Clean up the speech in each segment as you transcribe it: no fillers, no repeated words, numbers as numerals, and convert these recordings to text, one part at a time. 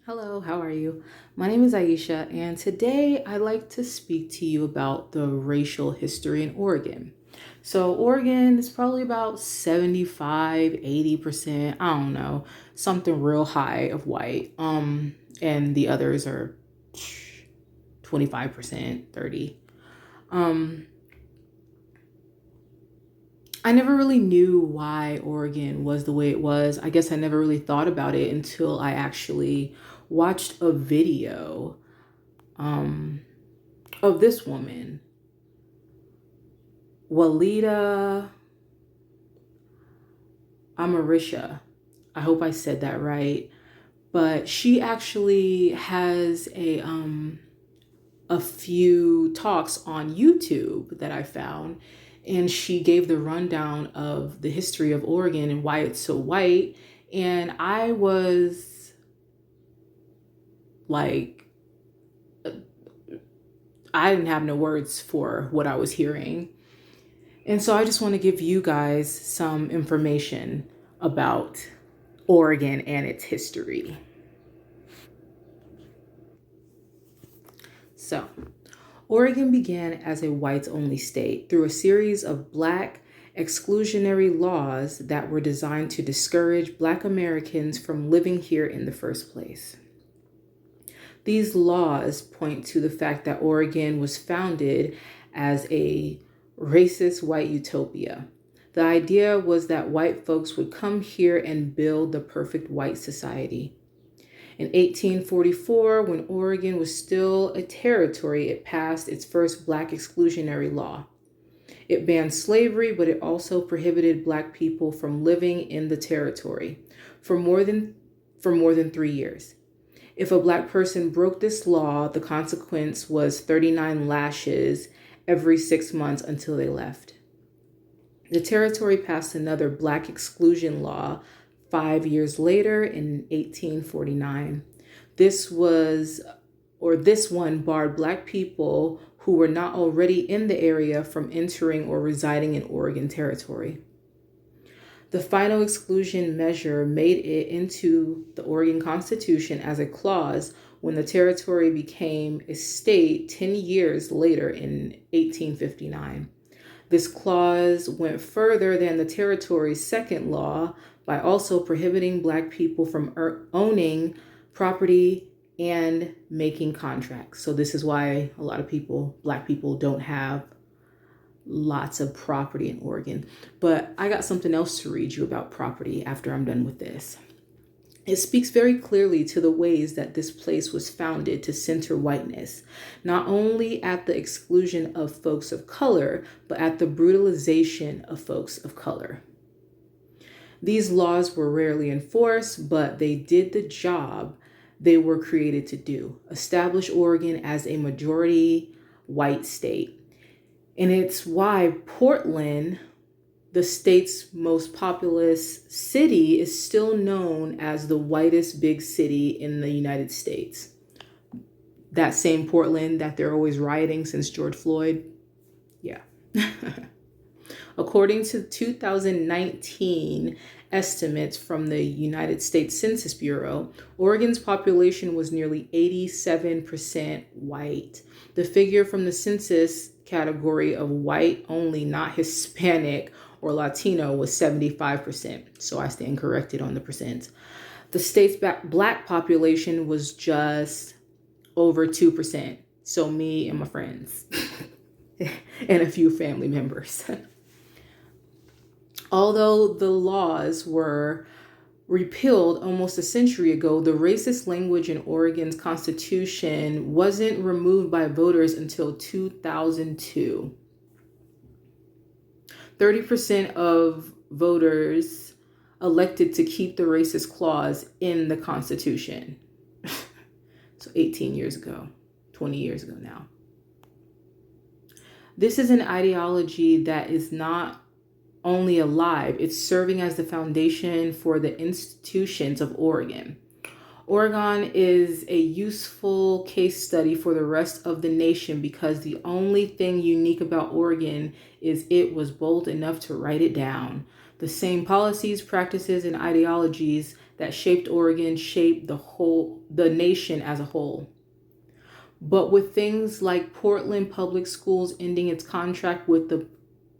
Hello, how are you? My name is Aisha, and today I'd like to speak to you about the racial history in Oregon. So, Oregon is probably about 75, 80%, I don't know, something real high of white. And the others are 25%, 30. Um, I never really knew why Oregon was the way it was. I guess I never really thought about it until I actually watched a video um, of this woman, Walida Amarisha. I hope I said that right. But she actually has a few talks on YouTube that I found, and she gave the rundown of the history of Oregon and why it's so white. And I was like, I didn't have no words for what I was hearing. And so I just want to give you guys some information about Oregon and its history. So, Oregon began as a whites only state through a series of black exclusionary laws that were designed to discourage black Americans from living here in the first place. These laws point to the fact that Oregon was founded as a racist white utopia. The idea was that white folks would come here and build the perfect white society. In 1844, when Oregon was still a territory, it passed its first black exclusionary law. It banned slavery, but it also prohibited black people from living in the territory for more than 3 years. If a black person broke this law, the consequence was 39 lashes every 6 months until they left. The territory passed another black exclusion law 5 years later in 1849. This was, this one barred black people who were not already in the area from entering or residing in Oregon territory. The final exclusion measure made it into the Oregon Constitution as a clause when the territory became a state 10 years later in 1859. This clause went further than the territory's second law by also prohibiting black people from owning property and making contracts. So this is why a lot of black people don't have lots of property in Oregon. But I got something else to read you about property after I'm done with this. It speaks very clearly to the ways that this place was founded to center whiteness, not only at the exclusion of folks of color, but at the brutalization of folks of color. These laws were rarely enforced, but they did the job they were created to do: establish Oregon as a majority white state. And it's why Portland, the state's most populous city, is still known as the whitest big city in the United States. That same Portland that they're always rioting since George Floyd. Yeah. According to 2019 estimates from the United States Census Bureau, Oregon's population was nearly 87% white. The figure from the census category of white only, not Hispanic or Latino, was 75%. So I stand corrected on the percent. The state's black population was just over 2%. So me and my friends and a few family members. Although the laws were repealed almost a century ago, the racist language in Oregon's constitution wasn't removed by voters until 2002. 30% of voters elected to keep the racist clause in the Constitution. So 18 years ago, 20 years ago now. This is an ideology that is not only alive, it's serving as the foundation for the institutions of Oregon. Oregon is a useful case study for the rest of the nation because the only thing unique about Oregon is it was bold enough to write it down. The same policies, practices, and ideologies that shaped Oregon, shaped the nation as a whole. But with things like Portland Public Schools ending its contract with the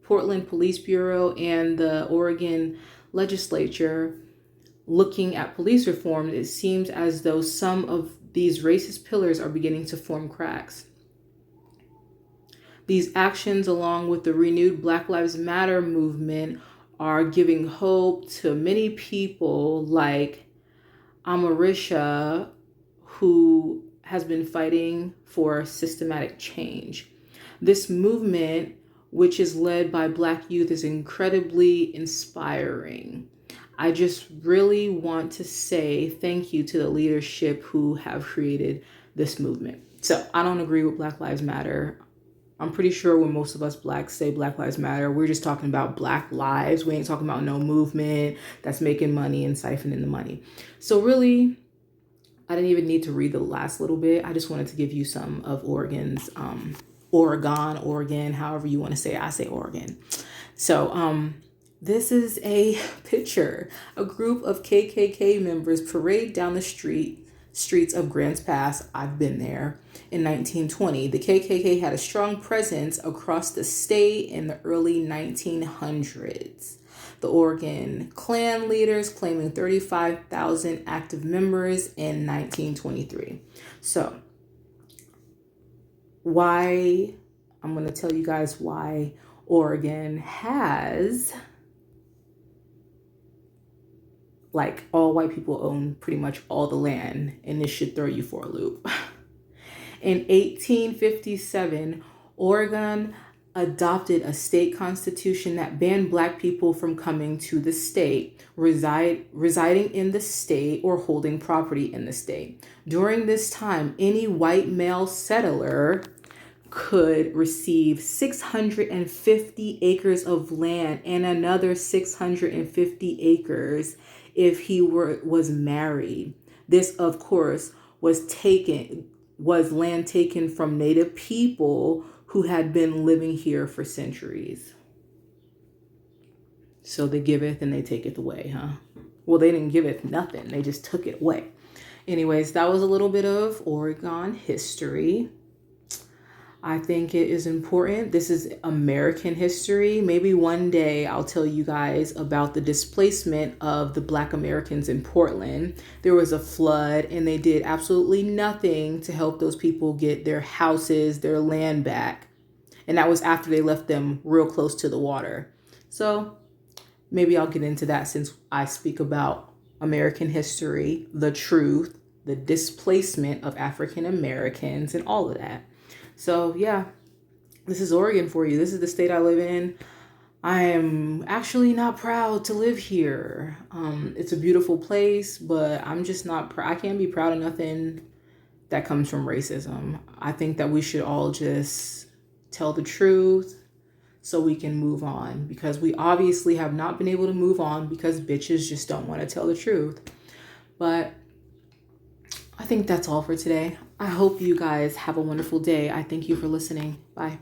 Portland Police Bureau and the Oregon legislature looking at police reform, it seems as though some of these racist pillars are beginning to form cracks. These actions, along with the renewed Black Lives Matter movement, are giving hope to many people like Amarisha, who has been fighting for systematic change. This movement, which is led by Black youth, is incredibly inspiring. I just really want to say thank you to the leadership who have created this movement. So I don't agree with Black Lives Matter. I'm pretty sure when most of us Blacks say Black Lives Matter, we're just talking about Black lives. We ain't talking about no movement that's making money and siphoning the money. So really, I didn't even need to read the last little bit. I just wanted to give you some of Oregon's, Oregon, however you want to say it. I say Oregon. So this is a picture. A group of KKK members parade down the streets of Grants Pass. I've been there. In 1920, the KKK had a strong presence across the state in the early 1900s. The Oregon Klan leaders claiming 35,000 active members in 1923. So I'm going to tell you guys why Oregon has, like, all white people own pretty much all the land, and this should throw you for a loop. In 1857, Oregon adopted a state constitution that banned Black people from coming to the state, residing in the state, or holding property in the state. During this time, any white male settler could receive 650 acres of land and another 650 acres if he was married. This, of course, was land taken from Native people who had been living here for centuries. So they giveth and they taketh away, huh? Well, they didn't giveth nothing. They just took it away. Anyways, that was a little bit of Oregon history. I think it is important. This is American history. Maybe one day I'll tell you guys about the displacement of the Black Americans in Portland. There was a flood and they did absolutely nothing to help those people get their houses, their land back. And that was after they left them real close to the water. So maybe I'll get into that since I speak about American history, the truth, the displacement of African Americans, and all of that. So yeah, this is Oregon for you. This is the state I live in. I am actually not proud to live here. It's a beautiful place, but I'm just not I can't be proud of nothing that comes from racism. I think that we should all just tell the truth so we can move on, because we obviously have not been able to move on because bitches just don't want to tell the truth. But I think that's all for today. I hope you guys have a wonderful day. I thank you for listening. Bye.